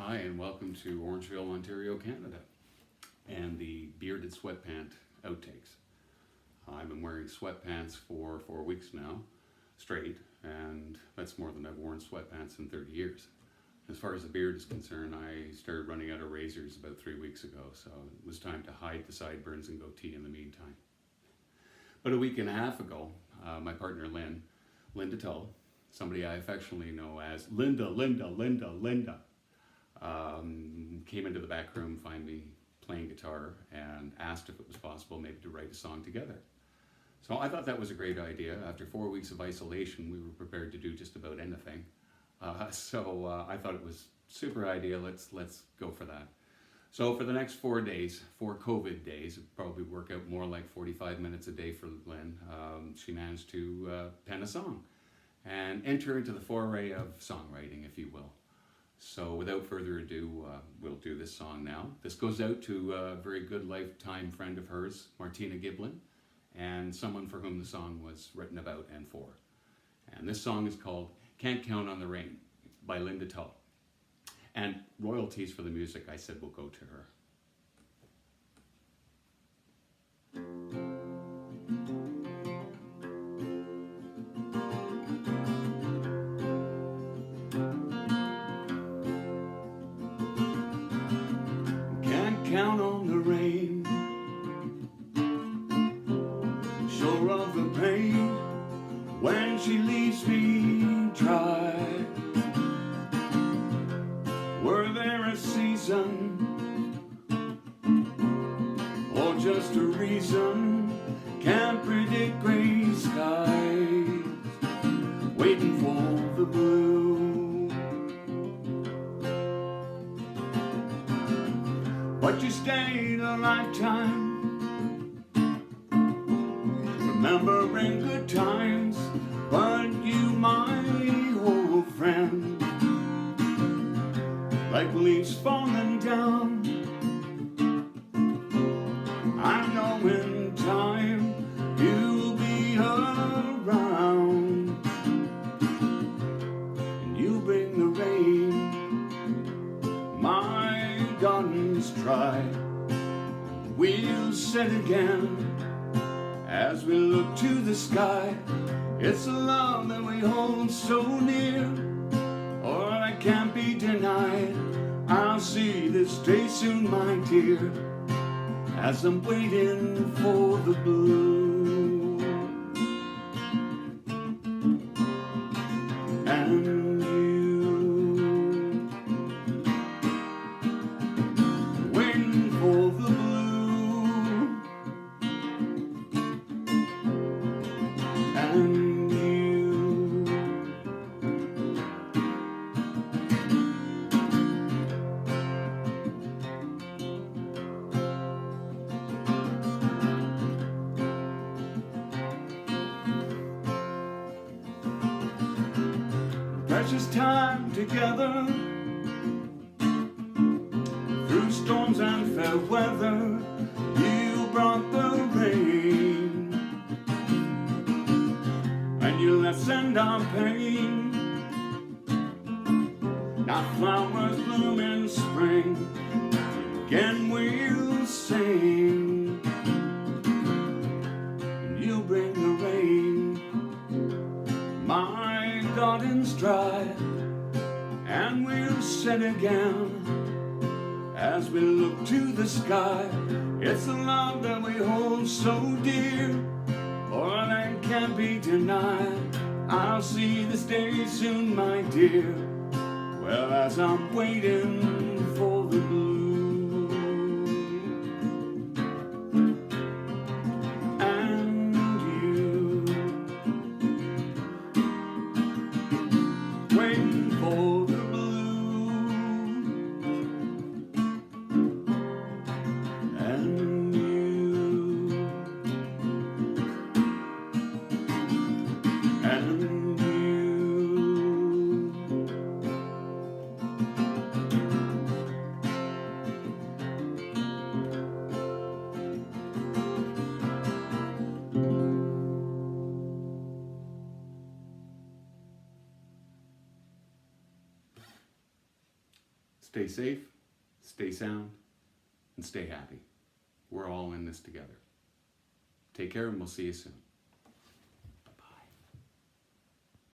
Hi, and welcome to Orangeville, Ontario, Canada, and the bearded sweatpant outtakes. I've been wearing sweatpants for 4 weeks now, straight, and that's more than I've worn sweatpants in 30 years. As far as the beard is concerned, I started running out of razors about 3 weeks ago, so it was time to hide the sideburns and goatee in the meantime. But a week and a half ago, my partner Linda Tull, somebody I affectionately know as Linda, came into the back room, find me playing guitar, and asked if it was possible maybe to write a song together. So I thought that was a great idea. After 4 weeks of isolation, we were prepared to do just about anything. So I thought it was super idea. Let's go for that. So for the next 4 days, 4 COVID days, it'd probably work out more like 45 minutes a day for Lynn. She managed to pen a song and enter into the foray of songwriting, if you will. So without further ado, we'll do this song now. This goes out to a very good lifetime friend of hers, Martina Giblin, and someone for whom the song was written about and for. And this song is called Can't Count on the Rain by Linda Tull. And royalties for the music, I said, will go to her. Count on the rain, sure of the pain when she leaves me dry. Were there a season or just a reason? Can't predict gray skies, waiting for the blue. But you stayed a lifetime, remembering good times. But you, my old friend, like leaves falling down, I know in time you'll be around, and you bring the rain. My garden's dry, we'll set again as we look to the sky. It's a love that we hold so near, or that can't be denied. I'll see this day soon, my dear, as I'm waiting for the blue. And you, waiting for the blue. And precious time together, through storms and fair weather, you brought the rain, and you lessened our pain. Now flowers bloom in spring, again we'll sing, and you bring the rain. My garden's dry, and we'll set again as we look to the sky. It's a love that we hold so dear, or that can't be denied. I'll see this day soon, my dear, well, as I'm waiting for the blue. Waiting for the blue. And you, and you. Stay safe, stay sound, and stay happy. We're all in this together. Take care, and we'll see you soon.